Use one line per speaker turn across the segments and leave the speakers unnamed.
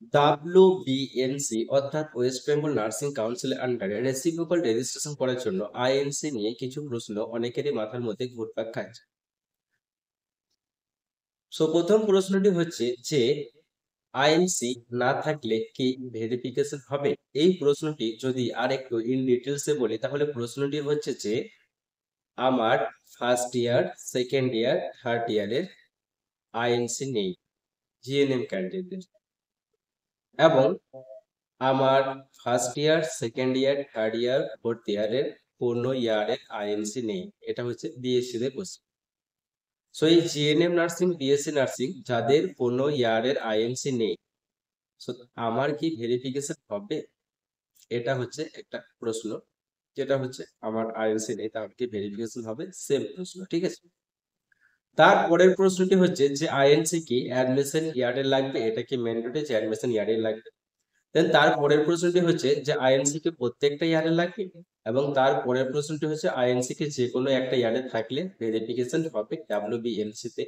WBNC অর্থাৎ West Bengal nursing কাউন্সিলের আন্ডারে রেসিপ্রোকাল রেজিস্ট্রেশন করার জন্য আইএনসি নিয়ে কিছু প্রশ্ন অনেকেরই মাথার মধ্যে ঘুরপাক খাচ্ছে। প্রথম প্রশ্নটি হচ্ছে যে আইএনসি না থাকলে কি ভেরিফিকেশন হবে? এই প্রশ্নটি যদি আরেকটু ইন ডিটেলসে বলি তাহলে প্রশ্নটি হচ্ছে যে আমার first year, second year, third ইয়ারের আইএনসি নেই জিএনএম ক্যান্ডিডেট, এবং আমার first year, second year, third year, fourth ইয়ারের কোনো ইয়ারের আইএনসি নেই। এটা হচ্ছে বিএসসি দের কোশ্চেন। এই জিএনএম নার্সিং, বিএসসি নার্সিং যাদের কোনো ইয়ারের আইএনসি নেই, সো আমার কি ভেরিফিকেশন হবে? এটা হচ্ছে একটা প্রশ্ন, যেটা হচ্ছে আমার আইএনসি নেই, তাহলে কি ভেরিফিকেশন হবে? সেম প্রশ্ন, ঠিক আছে। তারপরের প্রশ্নটি হচ্ছে যে আইএনসি কি অ্যাডমিশন ইয়ারে লাগবে? এটা কি ম্যান্ডেটরি যে অ্যাডমিশন ইয়ারে লাগবে? দেন তারপরের প্রশ্নটি হচ্ছে যে আইএনসি কি প্রত্যেকটা ইয়ারে লাগবে? এবং তারপরের প্রশ্নটি হচ্ছে আইএনসি কি যে কোনো একটা ইয়ারে থাকলে ভেরিফিকেশন হবে ডাব্লিউবিএনসি তে?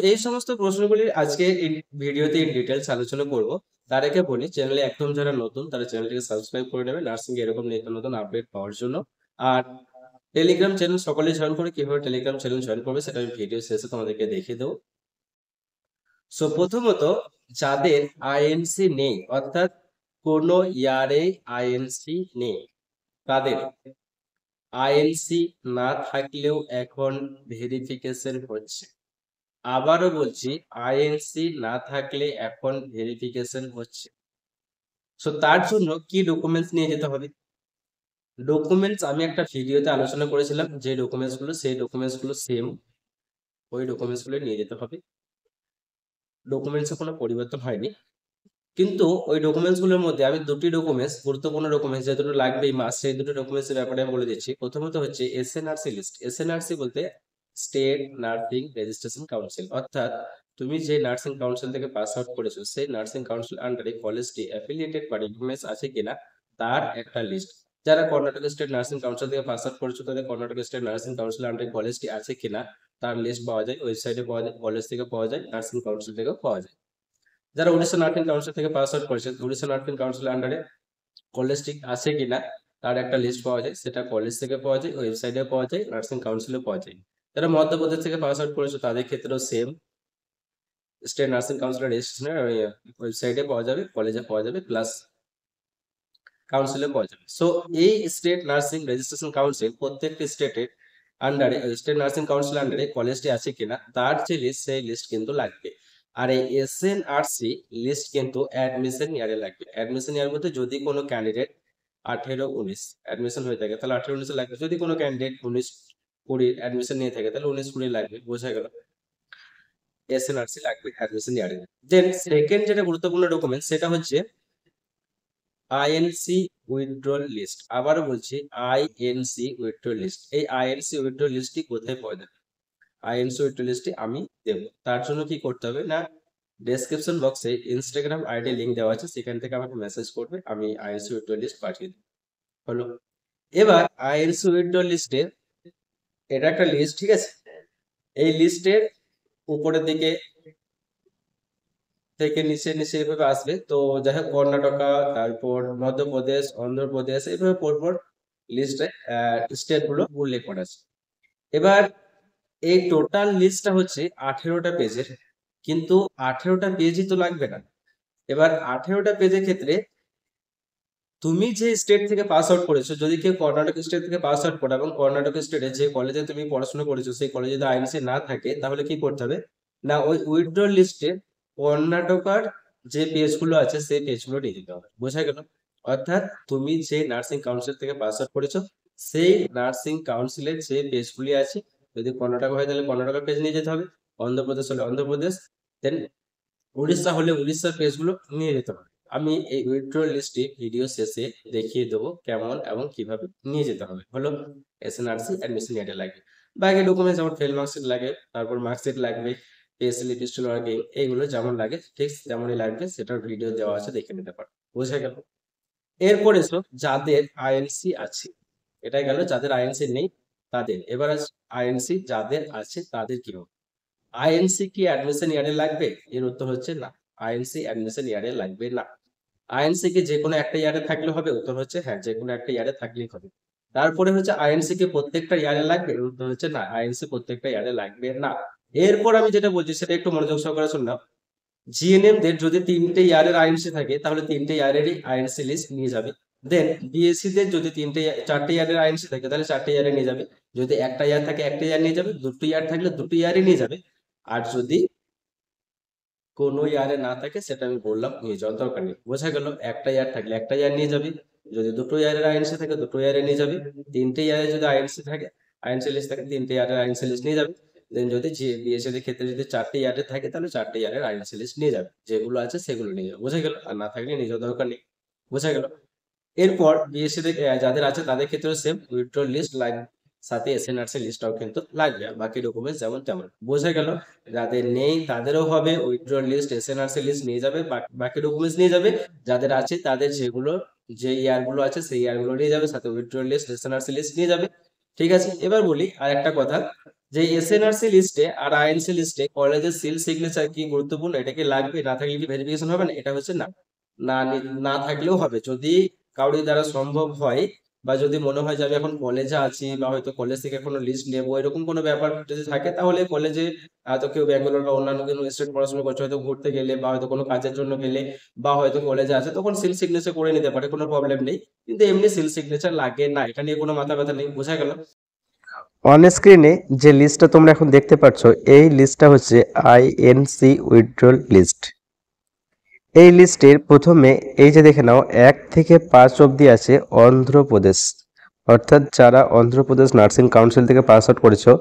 এই সমস্ত প্রশ্নগুলি আজকে এই ভিডিওতে ইন ডিটেলস আলোচনা করব। তার আগে বলি, চ্যানেলে একদম যারা নতুন তারা চ্যানেলটিকে সাবস্ক্রাইব করে নেবে নার্সিং এরকম নিত্য নতুন আপডেট পাওয়ার জন্য। আর টেলিগ্রাম চ্যানেল সকলেই জয়েন করে, কিভাবে টেলিগ্রাম চ্যানেল জয়েন করবে সেটা আমি ভিডিও শেষে তোমাদেরকে দেখিয়ে দেবো। প্রথমত, যাদের আইএনসি নেই অর্থাৎ কোনো ইয়ারে আইএনসি নেই, তাদের আইএনসি না থাকলেও এখন ভেরিফিকেশন হচ্ছে। আবারও বলছি, আইএনসি না থাকলে এখন ভেরিফিকেশন হচ্ছে। তার জন্য কি ডকুমেন্টস নিয়ে যেতে হবে? ডকুমেন্টস আমি একটা ভিডিওতে আলোচনা করেছিলাম, যে ডকুমেন্টস গুলো সেই ডকুমেন্টস গুলো সেম, ওই ডকুমেন্টস গুলো নিয়ে যেতে হবে। ডকুমেন্টসে কোনো পরিবর্তন হয়নি, কিন্তু ওই ডকুমেন্টস গুলোর মধ্যে আমি দুটি ডকুমেন্টস, গুরুত্বপূর্ণ ডকুমেন্টস যে দুটো লাগবেই মাস্ট, সেই দুটো ডকুমেন্টস এর ব্যাপারে আমি বলে দিচ্ছি। প্রথমত হচ্ছে এসএনআরসি লিস্ট। এসএনআরসি বলতে স্টেট নার্সিং রেজিস্ট্রেশন কাউন্সিল, অর্থাৎ তুমি যে নার্সিং কাউন্সিল থেকে পাস আউট করেছো সেই নার্সিং কাউন্সিল আন্ডারে কলেজটি অ্যাফিলিয়েটেড বা রিকগনাইজ আছে কিনা তার একটা লিস্ট। যারা কর্ণাটক স্টেট নার্সিং কাউন্সিল থেকে পাস আউট করেছো তাদের কর্ণাটক স্টেট নার্সিং কাউন্সিল আন্ডারে কলেজটি আছে কিনা তার লিস্ট পাওয়া যায়, ওয়েবসাইটে পাওয়া যায়, কলেজ থেকে পাওয়া যায়, নার্সিং কাউন্সিল থেকেও পাওয়া যায়। যারা উড়িষ্যা নার্সিং কাউন্সিল থেকে পাস আউট করেছে, উড়িষ্যা নার্সিং কাউন্সিল আন্ডারে কলেজটি আছে কিনা তার একটা লিস্ট পাওয়া যায়, সেটা কলেজ থেকে পাওয়া যায়, ওয়েবসাইটে পাওয়া যায়, নার্সিং কাউন্সিলে পাওয়া যায়। যারা মধ্যপ্রদেশ থেকে পাস আউট করেছে তাদের ক্ষেত্রেও সেম, স্টেট নার্সিং কাউন্সিলের রেজিস্ট্রেশনের ওয়েবসাইটে পাওয়া যাবে, কলেজে পাওয়া যাবে, প্লাস কাউন্সিলে পাওয়া যাবে। এই স্টেট নার্সিং রেজিস্ট্রেশন কাউন্সিল প্রত্যেকটি স্টেটের আন্ডারে, স্টেট নার্সিং কাউন্সিল আন্ডারে কলেজটি আছে কিনা তার যে লিস্ট, সেই লিস্ট কিন্তু লাগবে। আর এই এসএনআরসি লিস্ট কিন্তু অ্যাডমিশন ইয়ারে লাগবে। অ্যাডমিশন ইয়ার মধ্যে যদি কোনো ক্যান্ডিডেট 18-19 অ্যাডমিশন হয়ে থাকে তাহলে 18-19 লাগবে, যদি কোনো ক্যান্ডিডেট 19-20 অ্যাডমিশন নিয়ে থাকে তাহলে 19-20 লাগবে, বোঝা গেল। এসএনআরসি লাগবে অ্যাডমিশন ইয়ারে। দেন সেকেন্ড যেটা গুরুত্বপূর্ণ ডকুমেন্ট সেটা হচ্ছে আইএনসি উইথড্রল লিস্ট। আবারও বলছি, আইএনসি উইথড্রল লিস্ট। এই আইএনসি উইথড্রল লিস্টটি কোথায় পাওয়া যাবে? আইএনসি উইথড্রল লিস্টটি আমি দেব। তার জন্য কি করতে হবে না, ডেসক্রিপশন বক্সে ইনস্টাগ্রাম আইডি লিংক দেওয়া আছে, সেখান থেকে আমাকে মেসেজ করবে, আমি আইএনসি উইথড্রল লিস্ট পাঠিয়ে দেব। হলো। এবার আইএনসি উইথড্রল লিস্টে, এটা একটা লিস্ট, ঠিক আছে। এই লিস্টের উপরের দিকে থেকে নিচে নিচে এভাবে আসবে। তো যাই হোক, কর্ণাটকা, তারপর মধ্যপ্রদেশ, অন্ধ্রপ্রদেশ, এইভাবে পরপর লিস্টে স্টেট গুলো উল্লেখ করা আছে। এবার এই টোটাল লিস্টটা হচ্ছে 18টা পেজের, কিন্তু 18টা পেজই তো লাগবে না। এবার 18টা পেজের ক্ষেত্রে তুমি যে স্টেট থেকে পাস আউট করেছো, যদি কেউ কর্ণাটক স্টেট থেকে পাস আউট করে এবং কর্ণাটক স্টেটে যে কলেজে তুমি পড়াশোনা করেছো সেই কলেজে যদি আইএনসি না থাকে, তাহলে কি করতে হবে না, ওই উইথড্রল লিস্টে কর্ণাটকার যে পেজগুলো আছে সেই পেজগুলো নিয়ে দিতে হবে, বোঝা গেল। অর্থাৎ তুমি যে নার্সিং কাউন্সিল থেকে পাস আউট করেছো সেই নার্সিং কাউন্সিলের যে পেজগুলি আছে, যদি কর্ণাটক হয় তাহলে কর্ণাটকের পেজ নিয়ে যেতে হবে, অন্ধ্রপ্রদেশ হলে অন্ধ্রপ্রদেশ, দেন উড়িষ্যা হলে উড়িষ্যার পেজগুলো নিয়ে যেতে হবে। আমি এই উইথড্রল লিস্টটি ভিডিও শেষে দেখিয়ে দেবো কেমন এবং কিভাবে নিয়ে যেতে হবে। হলো, এসএনআরসি অ্যাডমিশন ইয়ারে লাগবে। বাকি ডকুমেন্টস যেমন ফেল মার্কশিট লাগে, তারপর মার্কশিট লাগবে, পেস্লিপ, পিস্টল ওয়ার্কিং, এইগুলো যেমন লাগে ঠিক তেমনই লাগবে, সেটার ভিডিও দেওয়া আছে, দেখে নিতে পারো, বোঝা গেল। এরপরে এসো যাদের আইএনসি আছে, এটাই গেল যাদের আইএনসি নেই তাদের। এবার আইএনসি যাদের আছে তাদের কি হবে? আইএনসি কি অ্যাডমিশন ইয়ারে লাগবে? এর উত্তর হচ্ছে না। আইএনসি অ্যাডমিশন ইয়ারে লাগবে না। আইএনসি কি যে কোনো একটা ইয়ারে থাকলে হবে? উত্তর হচ্ছে হ্যাঁ, যে কোনো একটা ইয়ারে থাকলেই হবে। তারপরে হচ্ছে আইএনসি কি প্রত্যেকটা ইয়ারে লাগবে? উত্তর হচ্ছে না, আইএনসি প্রত্যেকটা ইয়ারে লাগবে না। এরপর আমি যেটা বলছি সেটা একটু মনোযোগ সহকারে শুনে নাও। জিএনএম দের যদি ৩ টে ইয়ারের আইএনসি থাকে তাহলে ৩ টে ইয়ারেরই আইএনসি লিস্ট নিয়ে যাবে। দেন বিএসসি দের যদি ৪ টে ইয়ারের আইএনসি থাকে তাহলে ৪ টে ইয়ারে নিয়ে যাবে। যদি একটা ইয়ার থাকে একটা ইয়ার নিয়ে যাবে, ২টো ইয়ার থাকলে ২টো ইয়ারই নিয়ে যাবে। আর যদি কোনো ইয়ারে না থাকে সেটা আমি বললাম নিয়ে যাওয়ার দরকার নেই। বোঝা গেল? একটা ইয়ার থাকলে একটা ইয়ার নিয়ে যাবে। যদি ২টো ইয়ারের আইএনসি থাকে ২টো ইয়ারে নিয়ে যাবে। ৩ টে ইয়ারে যদি আইএনসি থাকে, আইএনসি লিস্ট থাকে ৩ টে ইয়ারের আইএনসি লিস্ট নিয়ে যাবে। দেন যদি বিএসসি এর ক্ষেত্রে যদি ৪ টে ইয়ারে থাকে তাহলে ৪ টে ইয়ারের আইএনসি লিস্ট নিয়ে যাবে। যেগুলো আছে সেগুলো নিয়ে যাবে। বোঝা গেল? আর না থাকলে নিয়ে যাওয়ার দরকার নেই। বোঝা গেল? এরপর বিএসসি তে যাদের আছে তাদের ক্ষেত্রেও সেম উইথড্রল লিস্ট লাগবে, সাথে এসএনআরসি লিস্টটাও কিন্তু লাগবে। বাকি ডকুমেন্টস যেমন তেমন। বোঝা গেল? যাদের নেই তাদেরও হবে উইথড্রল লিস্ট, এসএনআরসি লিস্ট নিয়ে যাবে, বাকি ডকুমেন্টস নিয়ে যাবে। যাদের আছে তাদের যেগুলো যে ইয়ারগুলো আছে সেই ইয়ারগুলো নিয়ে যাবে, সাথে উইথড্রল লিস্ট, এসএনআরসি লিস্ট নিয়ে যাবে। ঠিক আছে? এবার বলি আর একটা কথা, যে এসএনআরসি লিস্টে আর আইএনসি লিস্টে কলেজের সিল সিগনেচার কি গুরুত্বপূর্ণ? এটা কি লাগবে? না থাকলে কি ভেরিফিকেশন হবে না? এটা হচ্ছে না। না না থাকলেও হবে। যদি কারোর দ্বারা সম্ভব হয় বা যদি মনে হয় যে আমি এখন কলেজে আছি বা হয়তো কলেজ থেকে কোনো লিস্ট নেবো, এরকম কোনো ব্যাপার যদি থাকে তাহলে কলেজে হয়তো কেউ ব্যাঙ্গালোর বা অন্যান্য কোনো স্টেট পড়াশোনা করছে, হয়তো ঘুরতে গেলে বা হয়তো কোনো কাজের জন্য গেলে বা হয়তো কলেজে আছে তখন সিল সিগনেচার করে নিতে পারে, কোনো প্রবলেম নেই। কিন্তু এমনি সিল সিগনেচার লাগে না, এটা নিয়ে কোনো মাথা ব্যথা নেই। বোঝা গেল?
অন স্ক্রিনে যে লিস্টটা তোমরা এখন দেখতে পাচ্ছ, এই লিস্টটা হচ্ছে আইএনসি উইথড্রল লিস্ট। এই লিস্টের প্রথমে এই যে দেখে নাও ১ থেকে ৫ অবধি আছে অন্ধ্রপ্রদেশ, অর্থাৎ যারা অন্ধ্রপ্রদেশ নার্সিং কাউন্সিল থেকে পাস আউট করেছো,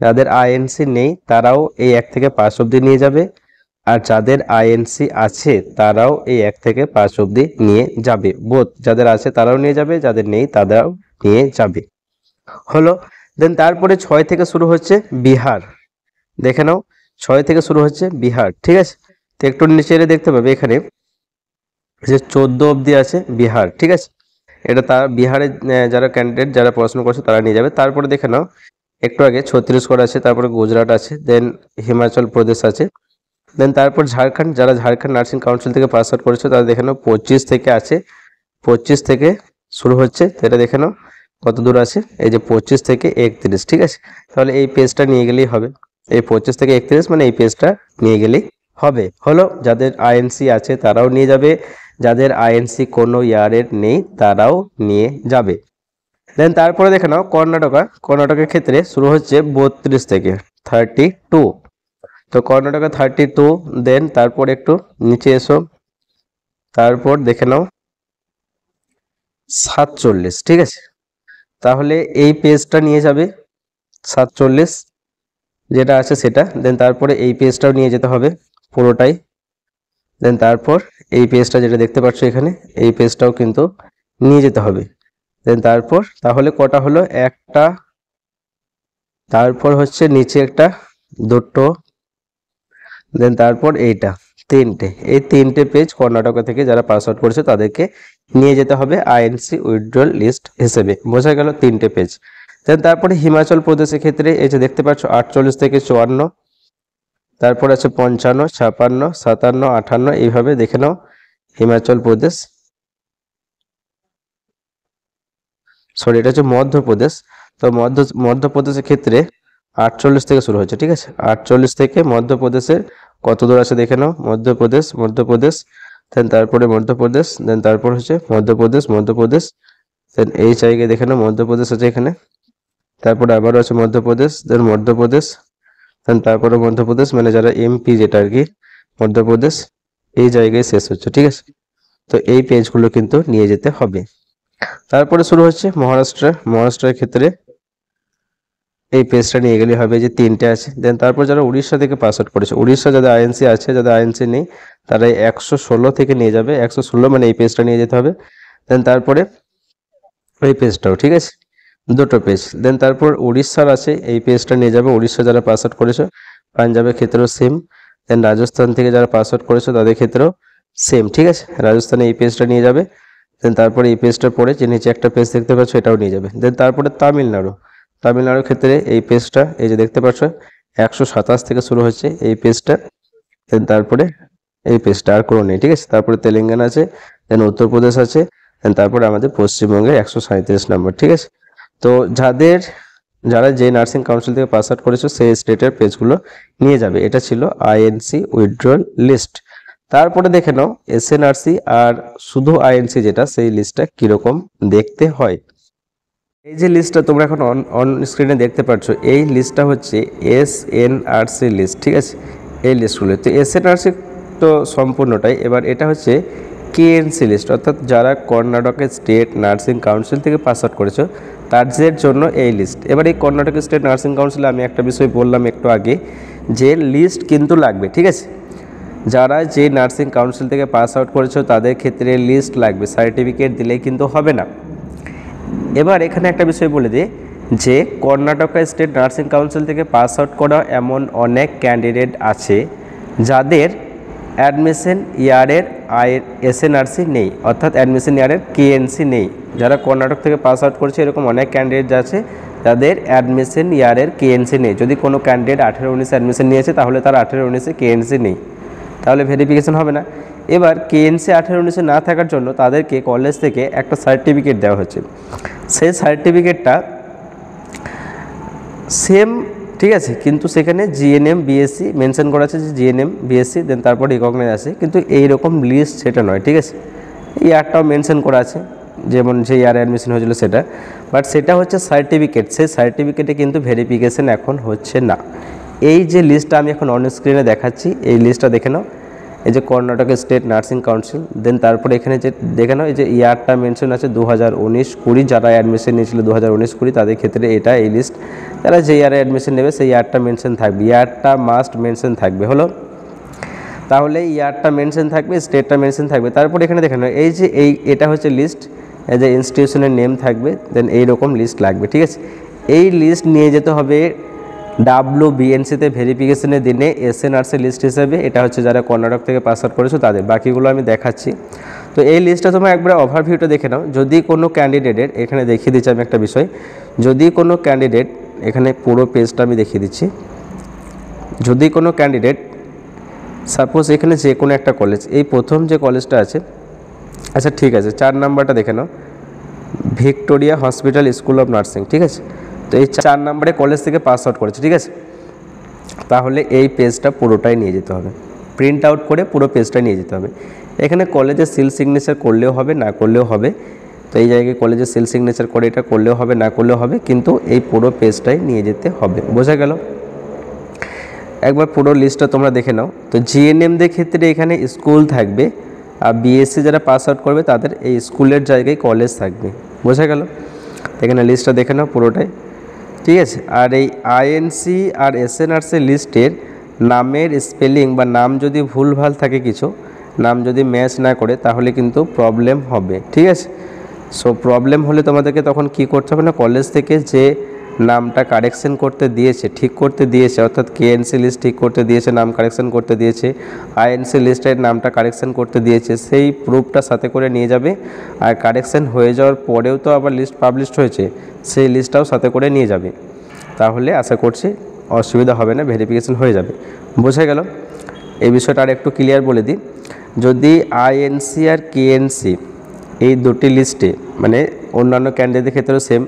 যাদের আইএনসি নেই তারাও এই ১ থেকে ৫ অবধি নিয়ে যাবে, আর যাদের আইএনসি আছে তারাও এই ১ থেকে ৫ অবধি নিয়ে যাবে। বোথ যাদের আছে তারাও নিয়ে যাবে, যাদের নেই তারাও নিয়ে যাবে। হলো। দেন তারপরে ৬ থেকে শুরু হচ্ছে বিহার। দেখে নাও, ৬ থেকে শুরু হচ্ছে বিহার। ঠিক আছে? তো একটু নিচে এলে দেখতে পাবে এখানে যে ১৪ অবধি আছে বিহার। ঠিক আছে? এটা তার বিহারের যারা ক্যান্ডিডেট যারা পড়াশোনা করছে তারা নিয়ে যাবে। তারপরে দেখে নাও একটু আগে ছত্তিশগড় আছে, তারপরে গুজরাট আছে, দেন হিমাচল প্রদেশ আছে, দেন তারপর ঝাড়খণ্ড, যারা ঝাড়খণ্ড নার্সিং কাউন্সিল থেকে পাস আউট করেছে তারা দেখে নাও ২৫ থেকে আছে, ২৫ থেকে শুরু হচ্ছে। তো এটা দেখে নাও কত দূর আছে, এই যে ২৫ থেকে ৩১। ঠিক আছে? তাহলে এই পেজটা নিয়ে গেলেই হবে। এই ২৫ থেকে ৩১ মানে এই পেজটা নিয়ে গেলেই হবে। হলো। যাদের আইএনসি আছে তারাও নিয়ে যাবে, যাদের আইএনসি কোনো ইয়ারের নেই তারাও নিয়ে যাবে। দেন তারপরে দেখে নাও কর্ণাটকের ক্ষেত্রে শুরু হচ্ছে ৩২ থেকে ৩২। তো কর্ণাটকে ৩২। দেন তারপর একটু নিচে এসো, তারপর দেখে নাও ৪৭। ঠিক আছে? তাহলে এই পেজটা নিয়ে যাবে ৪৭ যেটা আছে সেটা। দেন তারপরে এই পেজটাও নিয়ে যেতে হবে পুরোটাই। দেন তারপর এই পেজটা যেটা দেখতে পাচ্ছ এখানে, এই পেজটাও কিন্তু নিয়ে যেতে হবে। দেন তারপর তাহলে কটা হলো? একটা, তারপর হচ্ছে নিচে একটা, দুটো, দেন তারপর এইটা, তিনটে। এই তিনটে পেজ কর্ণাটক থেকে যারা পাস আউট করেছে তাদেরকে নিয়ে যেতে হবে আইএনসি উইথড্রল লিস্ট হিসেবে। বোঝা গেল? তিনটে পেজ। দেন তারপরে হিমাচল প্রদেশের ক্ষেত্রে এই যে দেখতে পাচ্ছ ৪৮ থেকে ৫৪, তারপর আছে ৫৫, ৫৬, ৫৭, ৫৮, এইভাবে দেখে নাও হিমাচল প্রদেশ, সরি এটা হচ্ছে মধ্যপ্রদেশ। তো মধ্যপ্রদেশের ক্ষেত্রে ৪৮ থেকে শুরু হচ্ছে। ঠিক আছে? ৪৮ থেকে মধ্যপ্রদেশের কত দূর আছে দেখে নাও। মধ্যপ্রদেশ, দেন তারপরে মধ্যপ্রদেশ, দেন তারপর হচ্ছে মধ্যপ্রদেশ, দেন এই জায়গায় দেখে নাও মধ্যপ্রদেশ আছে এখানে, তারপরে আবারও আছে মধ্যপ্রদেশ, দেন তারপরে মধ্যপ্রদেশ, মানে যারা এমপি যেটা আর কি মধ্যপ্রদেশ, এই জায়গায় শেষ হচ্ছে। ঠিক আছে? তো এই পেজগুলো কিন্তু নিয়ে যেতে হবে। তারপরে শুরু হচ্ছে মহারাষ্ট্রের ক্ষেত্রে এই পেজটা নিয়ে গেলে হবে, যে তিনটে আছে। দেন তারপর যারা উড়িষ্যা থেকে পাস আউট করেছে, উড়িষ্যা যাদের আইএনসি আছে, যাদের আইএনসি নেই তারা ১১৬ থেকে নিয়ে যাবে। ১১৬ মানে এই পেজটা নিয়ে যেতে হবে। দেন তারপরে এই পেজটাও। ঠিক আছে? দুটো পেজ। দেন তারপর উড়িষ্যার আছে, এই পেজটা নিয়ে যাবে উড়িষ্যা যারা পাস আউট করেছে। পাঞ্জাবের ক্ষেত্রেও সেম। দেন রাজস্থান থেকে যারা পাস আউট করেছে তাদের ক্ষেত্রেও সেম। ঠিক আছে? রাজস্থানে এই পেজটা নিয়ে যাবে। দেন তারপরে এই পেজটার পরে যে নিচে একটা পেজ দেখতে পাচ্ছ এটাও নিয়ে যাবে। দেন তারপরে তামিলনাড়ুর ক্ষেত্রে এই পেজটা এই যে দেখতে পাচ্ছ ১২৭ থেকে শুরু হচ্ছে এই পেজটা। দেন তারপরে এই পেজটা আর কোনো নেই, ঠিক আছে। তারপরে তেলেঙ্গানা আছে, দেন উত্তরপ্রদেশ আছে, দেন তারপরে আমাদের পশ্চিমবঙ্গের 137 নম্বর, ঠিক আছে। তো যারা যে নার্সিং কাউন্সিল থেকে পাস আউট করেছো সেই স্টেটের পেজগুলো নিয়ে যাবে। এটা ছিল আইএনসি উইথড্রল লিস্ট। তারপরে দেখে নাও এসএনআরসি আর শুধু আইএনসি যেটা, সেই লিস্টটা কিরকম দেখতে হয়। এই যে লিস্টটা তোমরা এখন অন স্ক্রিনে দেখতে পাচ্ছ, এই লিস্টটা হচ্ছে এসএনআরসি লিস্ট, ঠিক আছে। এই লিস্টগুলো তো এসএনআরসি তো সম্পূর্ণটাই। এবার এটা হচ্ছে কেএনসি লিস্ট, অর্থাৎ যারা কর্ণাটকের স্টেট নার্সিং কাউন্সিল থেকে পাস আউট করেছো তাদের জন্য এই লিস্ট। এবার এই কর্ণাটক স্টেট নার্সিং কাউন্সিলে আমি একটা বিষয় বললাম একটু আগে, যে লিস্ট কিন্তু লাগবে, ঠিক আছে। যারা যে নার্সিং কাউন্সিল থেকে পাস আউট করেছো তাদের ক্ষেত্রে লিস্ট লাগবে, সার্টিফিকেট দিলেই কিন্তু হবে না। এবার এখানে একটা বিষয় বলে দিই যে কর্ণাটক স্টেট নার্সিং কাউন্সিল থেকে পাস আউট করা এমন অনেক ক্যান্ডিডেট আছে যাদের অ্যাডমিশন ইয়ারের এসএনআরসি নেই, অর্থাৎ অ্যাডমিশন ইয়ারের কেএনসি নেই। যারা কর্ণাটক থেকে পাস আউট করেছে এরকম অনেক ক্যান্ডিডেট আছে যাদের অ্যাডমিশন ইয়ারের কেএনসি নেই। যদি কোনো ক্যান্ডিডেট 18-19 অ্যাডমিশন নিয়েছে তাহলে তার 18-19 কেএনসি নেই, তাহলে ভেরিফিকেশন হবে না। এবার কেএনসি 18-19 না থাকার জন্য তাদেরকে কলেজ থেকে একটা সার্টিফিকেট দেওয়া হচ্ছে। সেই সার্টিফিকেটটা সেম, ঠিক আছে, কিন্তু সেখানে জিএনএম বিএসসি মেনশন করা আছে, যে জিএনএম বিএসসি দেন তারপর রিকগনাইজ আছে, কিন্তু এইরকম লিস্ট সেটা নয়, ঠিক আছে। ইয়ারটাও মেনশন করা আছে, যেমন যে ইয়ারে অ্যাডমিশন হয়েছিল সেটা, বাট সেটা হচ্ছে সার্টিফিকেট। সেই সার্টিফিকেটে কিন্তু ভেরিফিকেশন এখন হচ্ছে না। এই যে লিস্টটা আমি এখন অন স্ক্রিনে দেখাচ্ছি, এই লিস্টটা দেখে নাও। এই যে কর্ণাটক স্টেট নার্সিং কাউন্সিল, দেন তারপরে এখানে যে দেখে নাও এই যে ইয়ারটা মেনশন আছে 2019-20, যারা অ্যাডমিশন নিয়েছিল 2019-20 তাদের ক্ষেত্রে এটা এই লিস্ট। যারা যে ইয়ারে অ্যাডমিশন নেবে সেই ইয়ারটা মেনশন থাকবে, ইয়ারটা মাস্ট মেনশন থাকবে, হলো। তাহলে ইয়ারটা মেনশন থাকবে, স্টেটটা মেনশন থাকবে। তারপর এখানে দেখে নাও এই যে এটা হচ্ছে লিস্ট, এই যে ইনস্টিটিউশনের নেম থাকবে, দেন এইরকম লিস্ট লাগবে, ঠিক আছে। এই লিস্ট নিয়ে যেতে হবে WBNCতে ভেরিফিকেশনের দিনে এসএনআরসি লিস্ট হিসেবে। এটা হচ্ছে যারা কর্ণাটক থেকে পাস আউট করেছো তাদের, বাকিগুলো আমি দেখাচ্ছি। তো এই লিস্টটা তোমরা একবার ওভারভিউটা দেখে নাও। যদি কোনো ক্যান্ডিডেটের, এখানে দেখিয়ে দিচ্ছি আমি একটা বিষয়, যদি কোনো ক্যান্ডিডেট, এখানে পুরো পেজটা আমি দেখিয়ে দিচ্ছি, যদি কোনো ক্যান্ডিডেট সাপোজ এখানে যে কোনো একটা কলেজ, এই প্রথম যে কলেজটা আছে, আচ্ছা ঠিক আছে 4 নাম্বারটা দেখে নাও, Victoria hospital school of nursing, ঠিক আছে। তো এই 4 নম্বরে কলেজ থেকে পাস আউট করেছে, ঠিক আছে। তাহলে এই পেজটা পুরোটাই নিয়ে যেতে হবে, প্রিন্ট আউট করে পুরো পেজটা নিয়ে যেতে হবে। এখানে কলেজে সিল সিগনেচার করলেও হবে, না করলেও হবে। তো এই জায়গায় কলেজে সিল সিগনেচার করে এটা করলেও হবে, না করলেও হবে, কিন্তু এই পুরো পেজটাই নিয়ে যেতে হবে। বোঝা গেল? একবার পুরো লিস্টটা তোমরা দেখে নাও। তো জিএনএমদের ক্ষেত্রে এখানে স্কুল থাকবে, আর বিএসসি যারা পাস আউট করবে তাদের এই স্কুলের জায়গায় কলেজ থাকবে। বোঝা গেল? এখানে লিস্টটা দেখে নাও পুরোটাই, ঠিক আছে। আর এই আইএনসি আর এসএনআরসি লিস্টের নামের স্পেলিং বা নাম যদি ভুলভাল থাকে, কিছু নাম যদি ম্যাচ না করে, তাহলে কিন্তু প্রবলেম হবে, ঠিক আছে। সো প্রবলেম হলে তোমাদেরকে তখন কি করতে হবে না, কলেজ থেকে যে নামটা কারেকশন করতে দিয়েছে, ঠিক করতে দিয়েছে, অর্থাৎ কেএনসি লিস্ট ঠিক করতে দিয়েছে, নাম কারেকশন করতে দিয়েছে, আইএনসি লিস্টের নামটা কারেকশন করতে দিয়েছে, সেই প্রুফটা সাথে করে নিয়ে যাবে। আর কারেকশন হয়ে যাওয়ার পরেও তো আবার লিস্ট পাবলিশড হয়েছে, সেই লিস্টটাও সাথে করে নিয়ে যাবে। তাহলে আশা করছি অসুবিধা হবে না, ভেরিফিকেশন হয়ে যাবে। বোঝা গেল? এই বিষয়টা আর একটু ক্লিয়ার বলে দিই। যদি আইএনসি আর কেএনসি এই দুটি লিস্টে, মানে অন্যান্য ক্যান্ডিডেটের ক্ষেত্রেও সেম,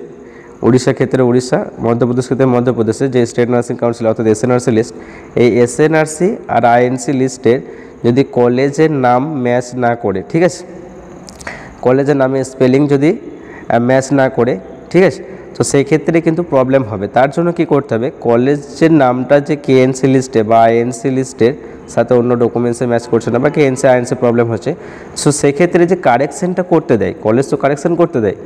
উড়িষ্যার ক্ষেত্রে উড়িষ্যা, মধ্যপ্রদেশ ক্ষেত্রে মধ্যপ্রদেশে যে স্টেট নার্সিং কাউন্সিল অর্থাৎ এসএনআরসি লিস্ট, এই এসএনআরসি আর আইএনসি লিস্টের যদি কলেজের নাম ম্যাচ না করে, ঠিক আছে, কলেজের নামে স্পেলিং যদি ম্যাচ না করে, ঠিক আছে, তো সেই ক্ষেত্রে কিন্তু প্রবলেম হবে। তার জন্য কি করতে হবে, কলেজের নামটা যে কেএনসি লিস্টে বা আইএনসি লিস্টের সাথে অন্য ডকুমেন্টসে ম্যাচ করছে না বা কেএনসি আইএনসি প্রবলেম হচ্ছে, সো সেক্ষেত্রে যে কারেকশানটা করতে দেয় কলেজ, তো কারেকশান করতে দেয়,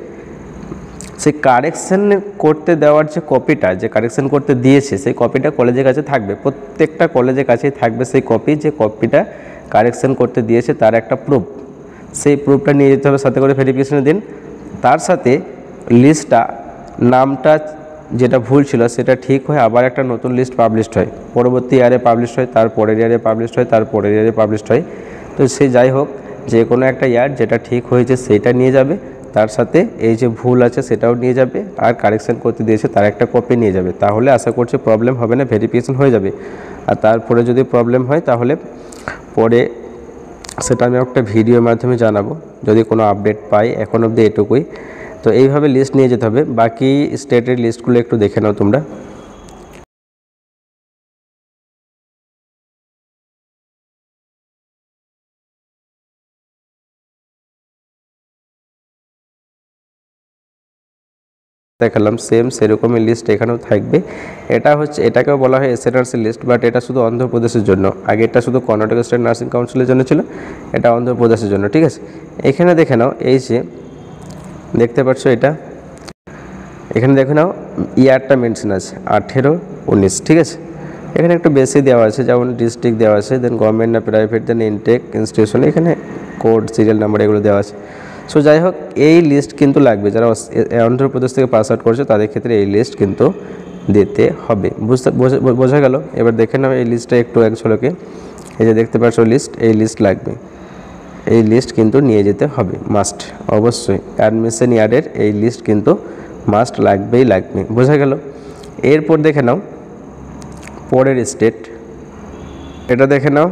সেই কারেকশান করতে দেওয়ার যে কপিটা, যে কারেকশান করতে দিয়েছে সেই কপিটা কলেজের কাছে থাকবে, প্রত্যেকটা কলেজের কাছেই থাকবে সেই কপি, যে কপিটা কারেকশান করতে দিয়েছে তার একটা প্রুফ। সেই প্রুফটা নিয়ে যেতে হবে সাথে করে ভেরিফিকেশনের দিন। তার সাথে লিস্টটা, নামটা যেটা ভুল ছিল সেটা ঠিক হয়ে আবার একটা নতুন লিস্ট পাবলিশড হয়, পরবর্তী ইয়ারে পাবলিশড হয়, তার পরের ইয়ারে পাবলিশড হয়, তার পরের ইয়ারে পাবলিশড হয়। তো সে যাই হোক, যে কোনো একটা ইয়ার যেটা ঠিক হয়েছে সেইটা নিয়ে যাবে, তার সাথে এই যে ভুল আছে সেটাও নিয়ে যাবে, আর কারেকশান করতে দিয়েছে তার একটা কপি নিয়ে যাবে। তাহলে আশা করছি প্রবলেম হবে না, ভেরিফিকেশন হয়ে যাবে। আর তারপরে যদি প্রবলেম হয় তাহলে পরে সেটা আমি একটা ভিডিওর মাধ্যমে জানাবো যদি কোনো আপডেট পাই। এখন অবধি এটুকুই। তো এইভাবে লিস্ট নিয়ে যেতে হবে। বাকি স্টেটের লিস্টগুলো একটু দেখে নাও তোমরা। দেখালাম সেম সেরকমই লিস্ট এখানেও থাকবে। এটা হচ্ছে, এটাকেও বলা হয় এসএনআরসি লিস্ট, বাট এটা শুধু অন্ধ্রপ্রদেশের জন্য। আগে এটা শুধু কর্ণাটক স্টেট নার্সিং কাউন্সিলের জন্য ছিল, এটা অন্ধ্রপ্রদেশের জন্য। ঠিক আছে, এখানে দেখে নাও, এই যে দেখতে পাচ্ছ এটা, এখানে দেখে নাও ইয়ারটা মেনশন আছে 18-19। ঠিক আছে, এখানে একটু বেশি দেওয়া আছে, যেমন ডিস্ট্রিক্ট দেওয়া আছে, দেন গভর্নমেন্ট না প্রাইভেট, দেন ইনটেক ইনস্টিটিউশন, এখানে কোড সিরিয়াল নাম্বার এগুলো দেওয়া আছে। সো যাই হোক, এই লিস্ট কিন্তু লাগবে। যারা অন্ধ্রপ্রদেশ থেকে পাস আউট করছে তাদের ক্ষেত্রে এই লিস্ট কিন্তু দিতে হবে। বোঝা গেল? এবার দেখে নাও এই লিস্টটা একটু এক ঝলকে। এই যে দেখতে পাচ্ছ লিস্ট, এই লিস্ট লাগবে। এই লিস্ট কিন্তু নিয়ে যেতে হবে, মাস্ট, অবশ্যই। অ্যাডমিশন ইয়ারের এই লিস্ট কিন্তু মাস্ট লাগবেই লাগবে। বোঝা গেল? এরপর দেখে নাও পরের স্টেট, এটা দেখে নাও।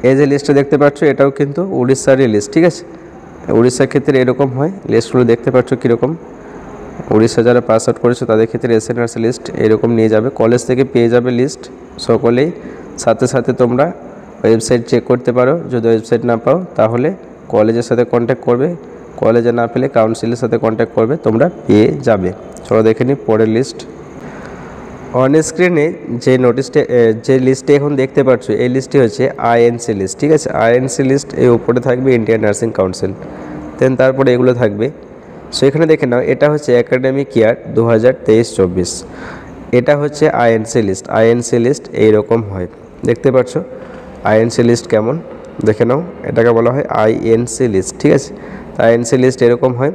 এই যে লিস্টটা দেখতে পাচ্ছ, এটাও কিন্তু উড়িষ্যারই লিস্ট। ঠিক আছে, উড়িষ্যার ক্ষেত্রে এরকম হয়। লিস্টগুলো দেখতে পাচ্ছ কীরকম। উড়িষ্যা যারা পাস আউট করেছে তাদের ক্ষেত্রে এসএনআরসি লিস্ট এরকম নিয়ে যাবে, কলেজ থেকে পেয়ে যাবে লিস্ট সকলেই। সাথে সাথে তোমরা ওয়েবসাইট চেক করতে পারো, যদি ওয়েবসাইট না পাও তাহলে কলেজের সাথে কন্ট্যাক্ট করবে, কলেজে না পেলে কাউন্সিলের সাথে কন্ট্যাক্ট করবে, তোমরা পেয়ে যাবে। চলো দেখে নিই পরের লিস্ট। অন স্ক্রিনে যে নোটিশটা, যে লিস্টে এখন দেখতে পাচ্ছ, এই লিস্টটি হচ্ছে আইএনসি লিস্ট। ঠিক আছে, আইএনসি লিস্ট, এই উপরে থাকবে ইন্ডিয়ান নার্সিং কাউন্সিল, দেন তারপরে এগুলো থাকবে। সো এখানে দেখে নাও, এটা হচ্ছে একাডেমিক ইয়ার 2023-24, এটা হচ্ছে আইএনসি লিস্ট। আইএনসি লিস্ট এইরকম হয়, দেখতে পাচ্ছ আইএনসি লিস্ট কেমন, দেখে নাও। এটাকে বলা হয় আইএনসি লিস্ট। ঠিক আছে, আইএনসি লিস্ট এরকম হয়।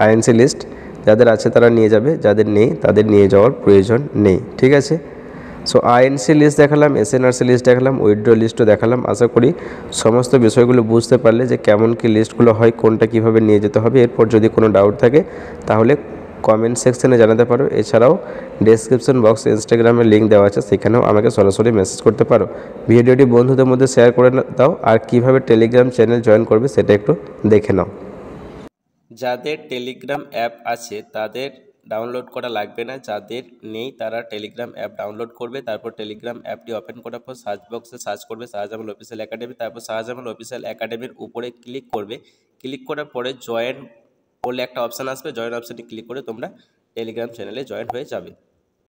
আইএনসি লিস্ট যাদের আছে তারা নিয়ে যাবে, যাদের নেই তাদের নিয়ে যাওয়ার প্রয়োজন নেই। ঠিক আছে, সো আইএনসি লিস্ট দেখালাম, এসএনআরসি লিস্ট দেখালাম, উইথড্র লিস্টও দেখালাম। আশা করি সমস্ত বিষয়গুলো বুঝতে পারলে যে কেমন কি লিস্টগুলো হয়, কোনটা কিভাবে নিয়ে যেতে হবে। এরপর যদি কোনো ডাউট থাকে তাহলে কমেন্ট সেকশনে জানাতে পারো। এছাড়াও ডেসক্রিপশন বক্সে ইনস্টাগ্রামের লিঙ্ক দেওয়া আছে, সেখানেও আমাকে সরাসরি মেসেজ করতে পারো। ভিডিওটি বন্ধুদের মধ্যে শেয়ার করে দাও। আর কিভাবে টেলিগ্রাম চ্যানেল জয়েন করবে সেটা একটু দেখে নাও।
যাদের টেলিগ্রাম অ্যাপ আছে তাদের ডাউনলোড করা লাগবে না, যাদের নেই তারা টেলিগ্রাম অ্যাপ ডাউনলোড করবে। তারপর টেলিগ্রাম অ্যাপটি ওপেন করার পর সার্চ বক্সে সার্চ করবে শাহজামাল অফিসিয়াল একাডেমি, তারপর শাহজামাল অফিসিয়াল একাডেমির উপরে ক্লিক করবে। ক্লিক করার পরে জয়েন বলে একটা অপশান আসবে, জয়েন অপশানটি ক্লিক করে তোমরা টেলিগ্রাম চ্যানেলে জয়েন হয়ে যাবে।